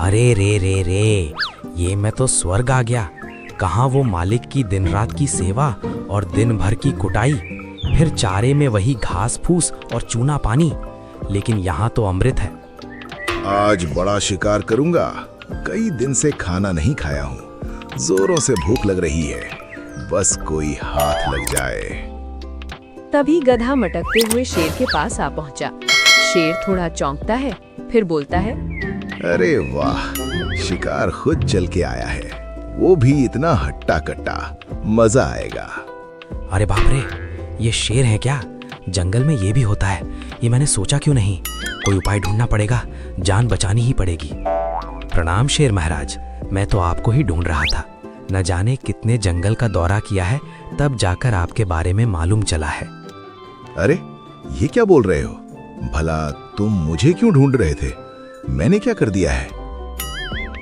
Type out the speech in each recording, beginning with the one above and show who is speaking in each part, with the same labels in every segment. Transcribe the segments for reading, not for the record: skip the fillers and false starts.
Speaker 1: अरे रे रे रे, ये मैं तो स्वर्ग आ गया। कहाँ वो मालिक की दिन रात की सेवा और दिन भर की कुटाई, फिर चारे में वही घास फूस और चूना पानी, लेकिन यहाँ तो अमृत है।
Speaker 2: आज बड़ा शिकार करूंगा। कई दिन से खाना नहीं खाया हूँ, जोरों से भूख लग रही है। बस कोई हाथ लग जाए।
Speaker 3: तभी गधा मटकते हुए शेर के पास आ पहुंचा। शेर थोड़ा चौंकता है, फिर बोलता है,
Speaker 2: अरे वाह, शिकार खुद चल के आया है, वो भी इतना हट्टा कट्टा, मजा आएगा।
Speaker 1: अरे बाप रे, ये शेर है क्या? जंगल में ये भी होता है, ये मैंने सोचा क्यों नहीं। कोई उपाय ढूंढना पड़ेगा, जान बचानी ही पड़ेगी। प्रणाम शेर महाराज, मैं तो आपको ही ढूंढ रहा था। न जाने कितने जंगल का दौरा किया है, तब जाकर आपके बारे में मालूम चला है।
Speaker 2: अरे ये क्या बोल रहे हो? भला तुम मुझे क्यों ढूंढ रहे थे? मैंने क्या कर दिया है?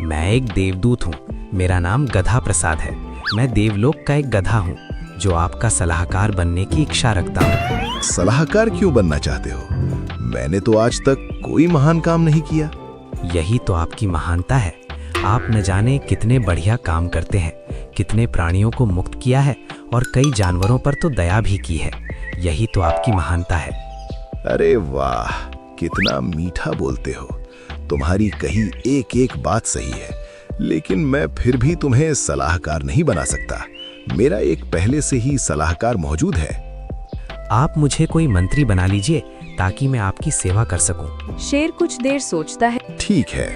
Speaker 1: मैं एक देवदूत हूँ, मेरा नाम गधा प्रसाद है। मैं देवलोक का एक गधा हूँ जो आपका सलाहकार बनने की इच्छा रखता हूँ।
Speaker 2: सलाहकार क्यों बनना चाहते हो? मैंने तो आज तक कोई महान काम नहीं किया।
Speaker 1: यही तो आपकी महानता है। आप न जाने कितने बढ़िया काम करते हैं, कितने प्राणियों को मुक्त किया है और कई जानवरों पर तो दया भी की है। यही तो आपकी महानता है।
Speaker 2: अरे वाह, कितना मीठा बोलते हो। तुम्हारी कही एक एक बात सही है, लेकिन मैं फिर भी तुम्हें सलाहकार नहीं बना सकता। मेरा एक पहले से ही सलाहकार मौजूद है।
Speaker 1: आप मुझे कोई मंत्री बना लीजिए ताकि मैं आपकी सेवा कर सकूं।
Speaker 3: शेर कुछ देर सोचता है।
Speaker 2: ठीक है,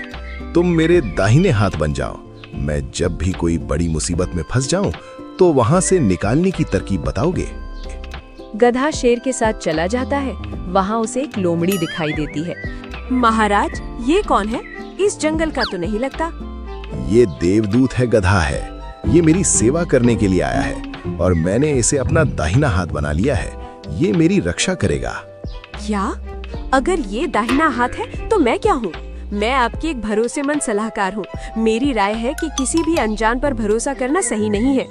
Speaker 2: तुम मेरे दाहिने हाथ बन जाओ। मैं जब भी कोई बड़ी मुसीबत में फंस जाऊं तो वहां से निकालने की तरकीब बताओगे।
Speaker 3: गधा शेर के साथ चला जाता है। वहाँ उसे एक लोमड़ी दिखाई देती है। महाराज, ये कौन है? इस जंगल का तो नहीं लगता।
Speaker 2: ये देवदूत है, गधा है। ये मेरी सेवा करने के लिए आया है और मैंने इसे अपना दाहिना हाथ बना लिया है। ये मेरी रक्षा करेगा।
Speaker 3: क्या? अगर ये दाहिना हाथ है तो मैं क्या हूँ? मैं आपकी एक भरोसेमंद सलाहकार हूँ। मेरी राय है कि किसी भी अनजान पर भरोसा करना सही नहीं है।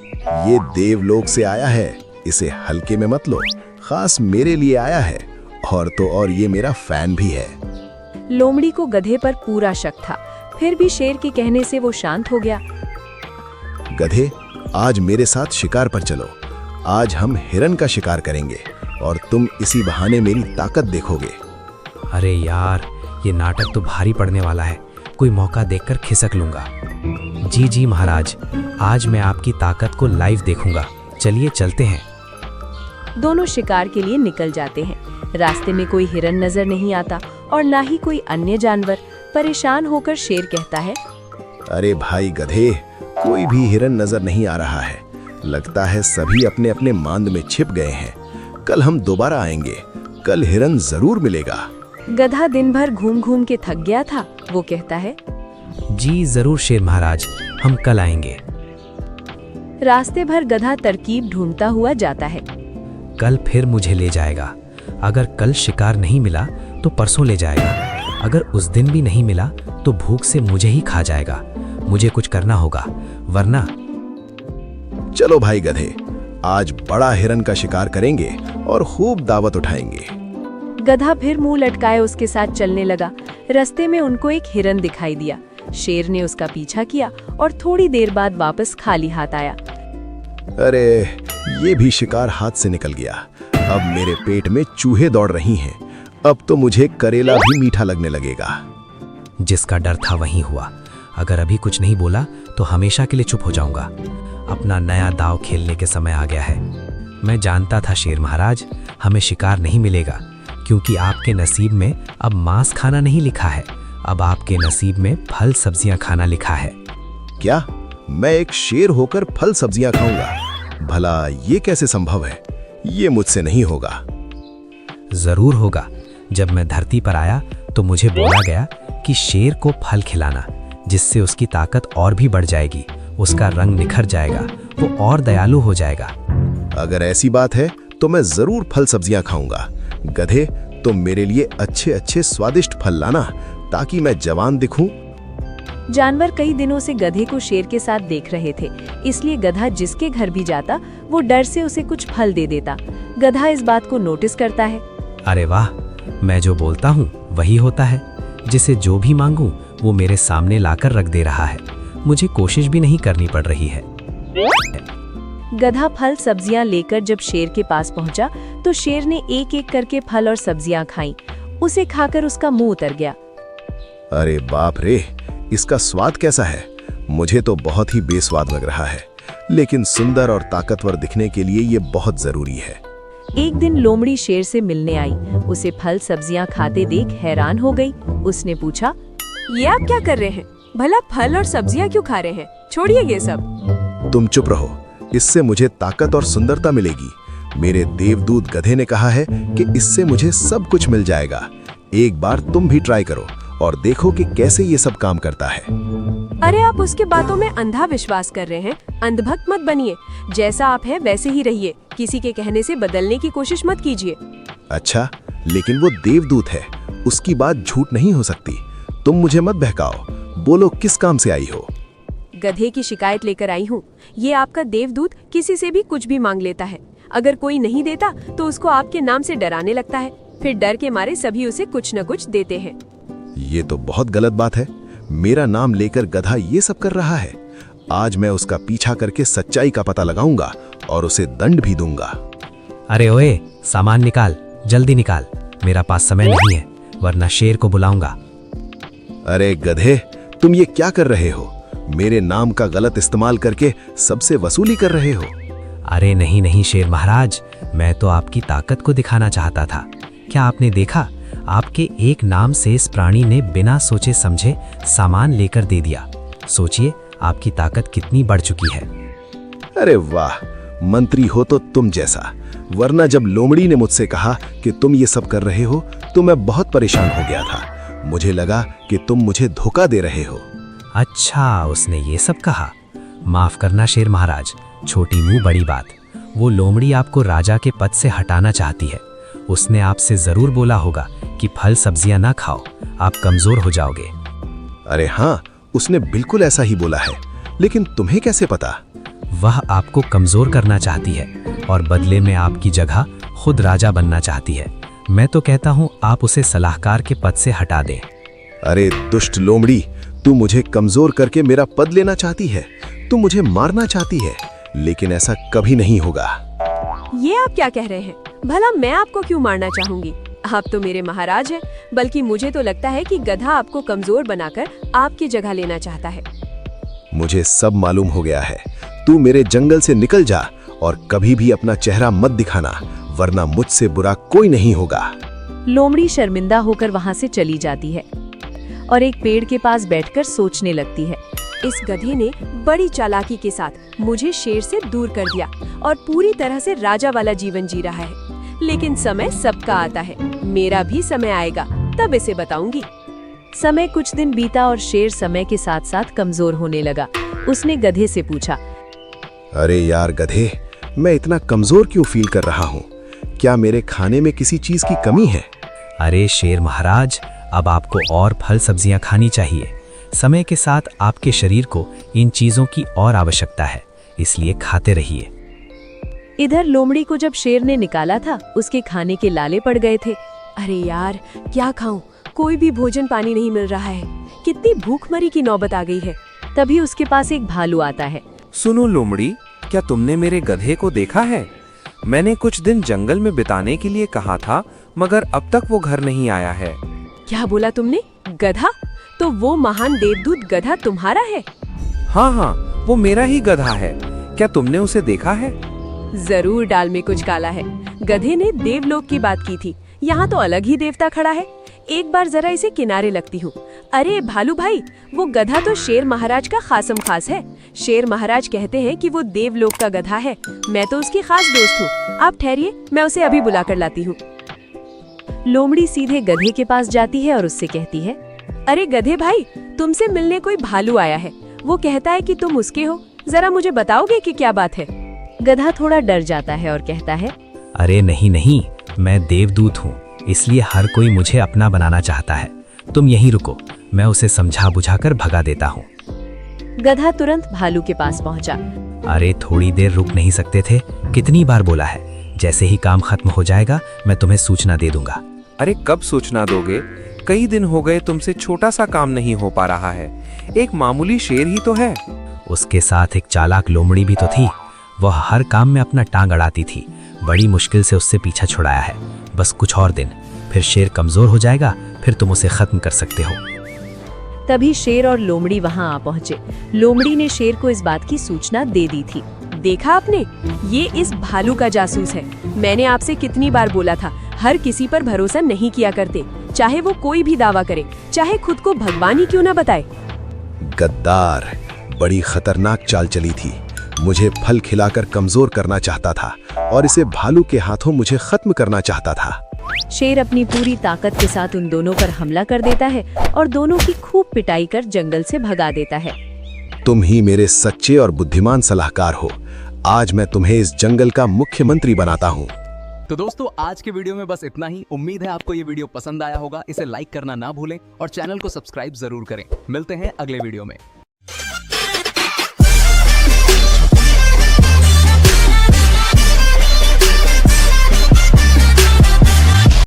Speaker 2: ये देवलोक से आया है, इसे हल्के में मत लो। खास मेरे लिए आया है, और तो और ये मेरा फैन भी है।
Speaker 3: लोमड़ी को गधे पर पूरा शक था, फिर भी शेर के कहने से वो शांत हो गया।
Speaker 2: गधे, आज मेरे साथ शिकार पर चलो। आज हम हिरन का शिकार करेंगे और तुम इसी बहाने मेरी ताकत देखोगे।
Speaker 1: अरे यार, ये नाटक तो भारी पड़ने वाला है। कोई मौका देखकर खिसक लूंगा। जी जी महाराज, आज मैं आपकी ताकत को लाइव देखूंगा। चलिए चलते हैं।
Speaker 3: दोनों शिकार के लिए निकल जाते हैं। रास्ते में कोई हिरन नजर नहीं आता और ना ही कोई अन्य जानवर। परेशान होकर शेर कहता है,
Speaker 2: अरे भाई गधे, कोई भी हिरन नजर नहीं आ रहा है। लगता है सभी अपने अपने मांद में छिप गए हैं। कल हम दोबारा आएंगे, कल हिरन जरूर मिलेगा।
Speaker 3: गधा दिन भर घूम घूम के थक गया था। वो कहता है,
Speaker 1: जी जरूर शेर महाराज, हम कल आएंगे।
Speaker 3: रास्ते भर गधा तरकीब ढूंढता हुआ जाता है।
Speaker 1: कल फिर मुझे ले जाएगा। अगर कल शिकार नहीं मिला तो परसों ले जाएगा। अगर उस दिन भी नहीं मिला तो भूख से मुझे ही खा जाएगा। मुझे कुछ करना होगा, वरना।
Speaker 2: चलो भाई गधे, आज बड़ा हिरन का शिकार करेंगे और खूब दावत उठाएंगे।
Speaker 3: गधा फिर मुंह लटकाए उसके साथ चलने लगा। रास्ते में उनको एक हिरन दिखाई दिया। शेर ने उसका पीछा किया और थोड़ी देर बाद वापस खाली हाथ आया।
Speaker 2: अरे, ये भी शिकार हाथ से निकल गया। अब मेरे पेट में चूहे दौड़ रही हैं। अब तो मुझे करेला भी मीठा लगने लगेगा।
Speaker 1: जिसका डर था वही हुआ। अगर अभी कुछ नहीं बोला तो हमेशा के लिए चुप हो जाऊंगा। अपना नया दांव खेलने के समय आ गया है। मैं जानता था शेर महाराज, हमें शिकार नहीं मिलेगा, क्योंकि आपके नसीब में अब मांस खाना नहीं लिखा है। अब आपके नसीब में फल सब्जियां खाना लिखा है।
Speaker 2: क्या? मैं एक शेर होकर फल सब्जियां खाऊंगा? भला ये कैसे संभव है? ये मुझसे नहीं होगा।
Speaker 1: जरूर होगा। जब मैं धरती पर आया तो मुझे बोला गया कि शेर को फल खिलाना, जिससे उसकी ताकत और भी बढ़ जाएगी, उसका रंग निखर जाएगा, वो और दयालु हो जाएगा।
Speaker 2: अगर ऐसी बात है तो मैं जरूर फल सब्जियां खाऊंगा। गधे, तुम मेरे लिए अच्छे अच्छे स्वादिष्ट फल लाना ताकि मैं जवान दिखूं।
Speaker 3: जानवर कई दिनों से गधे को शेर के साथ देख रहे थे, इसलिए गधा जिसके घर भी जाता वो डर से उसे कुछ फल दे देता। गधा इस बात को नोटिस करता है।
Speaker 1: अरे वाह, मैं जो बोलता हूँ वही होता है। जिसे जो भी मांगूं वो मेरे सामने लाकर रख दे रहा है। मुझे कोशिश भी नहीं करनी पड़ रही है।
Speaker 3: गधा फल सब्जियां लेकर जब शेर के पास पहुंचा तो शेर ने एक एक करके फल और सब्जियां खाईं। उसे खाकर उसका मुंह उतर गया।
Speaker 2: अरे बाप रे, इसका स्वाद कैसा है? मुझे तो बहुत ही बेस्वाद लग रहा है, लेकिन सुंदर और ताकतवर दिखने के लिए ये बहुत जरूरी है।
Speaker 3: एक दिन लोमड़ी शेर से मिलने आई। उसे फल सब्जियां खाते देख हैरान हो गई। उसने पूछा,
Speaker 4: ये आप क्या कर रहे हैं? भला फल और सब्जियां क्यों खा रहे हैं? छोड़िए ये सब।
Speaker 2: तुम चुप रहो, इससे मुझे ताकत और सुंदरता मिलेगी। मेरे देवदूत गधे ने कहा है कि इससे मुझे सब कुछ मिल जाएगा। एक बार तुम भी ट्राई करो और देखो कि कैसे ये सब काम करता है।
Speaker 4: अरे आप उसके बातों में अंधा विश्वास कर रहे हैं। अंधभक्त मत बनिए। जैसा आप हैं वैसे ही रहिए। किसी के कहने से बदलने की कोशिश मत कीजिए।
Speaker 2: अच्छा, लेकिन वो देवदूत है, उसकी बात झूठ नहीं हो सकती। तुम मुझे मत बहकाओ, बोलो किस काम से आई हो?
Speaker 4: गधे की शिकायत लेकर आई हूँ। ये आपका देवदूत किसी से भी कुछ भी मांग लेता है। अगर कोई नहीं देता तो उसको आपके नाम से डराने लगता है। फिर डर के मारे सभी उसे कुछ न कुछ देते हैं।
Speaker 2: ये तो बहुत गलत बात है। मेरा नाम लेकर गधा ये सब कर रहा है। आज मैं उसका पीछा करके सच्चाई का पता लगाऊंगा और उसे दंड भी दूंगा।
Speaker 1: अरे ओए, सामान निकाल, जल्दी निकाल। मेरा पास समय नहीं है, वरना शेर को बुलाऊंगा।
Speaker 2: अरे गधे, तुम ये क्या कर रहे हो? मेरे नाम का गलत इस्तेमाल करके सबसे वसूली कर रहे हो।
Speaker 1: अरे नहीं नहीं शेर महाराज, मैं तो आपकी ताकत को दिखाना चाहता था। क्या आपने देखा, आपके एक नाम से इस प्राणी ने बिना सोचे समझे सामान लेकर दे दिया। सोचिए आपकी ताकत कितनी बढ़ चुकी है।
Speaker 2: अरे वाह, मंत्री हो तो तुम जैसा। वरना जब लोमड़ी ने मुझसे कहा कि तुम ये सब कर रहे हो तो मैं बहुत परेशान हो गया था। मुझे लगा कि तुम मुझे धोखा दे रहे हो।
Speaker 1: अच्छा, उसने ये सब कहा। माफ करना शेर महाराज, छोटी मुंह बड़ी बात। वो लोमड़ी आपको राजा के पद से हटाना चाहती है। उसने आपसे जरूर बोला होगा कि फल सब्जियां ना खाओ, आप कमजोर हो जाओगे।
Speaker 2: अरे हाँ, उसने बिल्कुल ऐसा ही बोला है, लेकिन तुम्हें कैसे पता?
Speaker 1: वह आपको कमजोर करना चाहती है और बदले में आपकी जगह खुद राजा बनना चाहती है। मैं तो कहता हूँ आप उसे सलाहकार के पद से हटा दें।
Speaker 2: अरे दुष्ट लोमड़ी, तू मुझे कमजोर करके मेरा पद लेना चाहती है। तू मुझे मारना चाहती है, लेकिन ऐसा कभी नहीं होगा।
Speaker 4: ये आप क्या कह रहे हैं? भला मैं आपको क्यों मारना चाहूंगी? आप तो मेरे महाराज हैं। बल्कि मुझे तो लगता है कि गधा आपको कमजोर बनाकर आपकी जगह लेना चाहता है।
Speaker 2: मुझे सब मालूम हो गया है। तू मेरे जंगल से निकल जा और कभी भी अपना चेहरा मत दिखाना, वरना मुझसे बुरा कोई नहीं होगा।
Speaker 3: लोमड़ी शर्मिंदा होकर वहां से चली जाती है और एक पेड़ के पास बैठकर सोचने लगती है।
Speaker 4: इस गधे ने बड़ी चालाकी के साथ मुझे शेर से दूर कर दिया और पूरी तरह से राजा वाला जीवन जी रहा है। लेकिन समय सबका आता है, मेरा भी समय आएगा, तब इसे बताऊंगी।
Speaker 3: समय कुछ दिन बीता और शेर समय के साथ साथ कमजोर होने लगा। उसने गधे से पूछा,
Speaker 2: अरे यार गधे, मैं इतना कमजोर क्यों फील कर रहा हूँ? क्या मेरे खाने में किसी चीज की कमी है?
Speaker 1: अरे शेर महाराज, अब आपको और फल सब्जियां खानी चाहिए। समय के साथ आपके शरीर को इन चीजों की और आवश्यकता है, इसलिए खाते रहिए।
Speaker 3: इधर लोमड़ी को जब शेर ने निकाला था, उसके खाने के लाले पड़ गए थे।
Speaker 4: अरे यार, क्या खाऊं? कोई भी भोजन पानी नहीं मिल रहा है। कितनी भूखमरी की नौबत आ गई है।
Speaker 3: तभी उसके पास एक भालू आता है।
Speaker 5: सुनो लोमड़ी, क्या तुमने मेरे गधे को देखा है? मैंने कुछ दिन जंगल में बिताने के लिए कहा था, मगर अब तक वो घर नहीं आया है।
Speaker 4: क्या बोला तुमने? गधा? तो वो महान देवदूत गधा तुम्हारा है?
Speaker 5: हाँ हाँ, वो मेरा ही गधा है। क्या तुमने उसे देखा है?
Speaker 4: जरूर डाल में कुछ काला है। गधे ने देवलोक की बात की थी, यहाँ तो अलग ही देवता खड़ा है। एक बार जरा इसे किनारे लगती हूँ। अरे भालू भाई, वो गधा तो शेर महाराज का खासम खास है। शेर महाराज कहते हैं कि वो देवलोक का गधा है। मैं तो उसकी खास दोस्त हूँ। आप ठहरिए, मैं उसे अभी बुला कर लाती हूँ।
Speaker 3: लोमड़ी सीधे गधे के पास जाती है और उससे कहती है,
Speaker 4: अरे गधे भाई, तुमसे मिलने कोई भालू आया है। वो कहता है कि तुम उसके हो। जरा मुझे बताओगे कि क्या बात है?
Speaker 3: गधा थोड़ा डर जाता है और कहता है,
Speaker 1: अरे नहीं नहीं, मैं देवदूत हूँ, इसलिए हर कोई मुझे अपना बनाना चाहता है। तुम यहीं रुको, मैं उसे समझा बुझाकर भगा देता हूँ।
Speaker 3: गधा तुरंत भालू के पास पहुँचा।
Speaker 1: अरे थोड़ी देर रुक नहीं सकते थे? कितनी बार बोला है, जैसे ही काम खत्म हो जाएगा मैं तुम्हें सूचना दे दूंगा।
Speaker 5: अरे कब सूचना दोगे? कई दिन हो गए तुमसे छोटा सा काम नहीं हो पा रहा है। एक मामूली शेर ही तो है।
Speaker 1: उसके साथ एक चालाक लोमड़ी भी तो थी। वह हर काम में अपना टांग अड़ाती थी। बड़ी मुश्किल से उससे पीछा छुड़ाया है। बस कुछ और दिन, फिर शेर कमजोर हो जाएगा, फिर तुम उसे खत्म कर सकते हो।
Speaker 3: तभी शेर और लोमड़ी वहां आ पहुंचे। लोमड़ी ने शेर को इस बात की सूचना दे दी थी।
Speaker 4: देखा आपने, ये इस भालू का जासूस है। मैंने आपसे कितनी बार बोला था, हर किसी पर भरोसा नहीं किया करते, चाहे वो कोई भी दावा करे, चाहे खुद को भगवान ही क्यों ना बताए।
Speaker 2: गद्दार, बड़ी खतरनाक चाल चली थी। मुझे फल खिलाकर कमजोर करना चाहता था और इसे भालू के हाथों मुझे खत्म करना चाहता था।
Speaker 3: शेर अपनी पूरी ताकत के साथ उन दोनों पर हमला कर देता है और दोनों की खूब पिटाई कर जंगल से भगा देता है।
Speaker 2: तुम ही मेरे सच्चे और बुद्धिमान सलाहकार हो। आज मैं तुम्हें इस जंगल का मुख्यमंत्री बनाता हूँ।
Speaker 6: तो दोस्तों, आज के वीडियो में बस इतना ही। उम्मीद है आपको ये वीडियो पसंद आया होगा। इसे लाइक करना ना भूलें और चैनल को सब्सक्राइब जरूर करें। मिलते हैं अगले वीडियो में।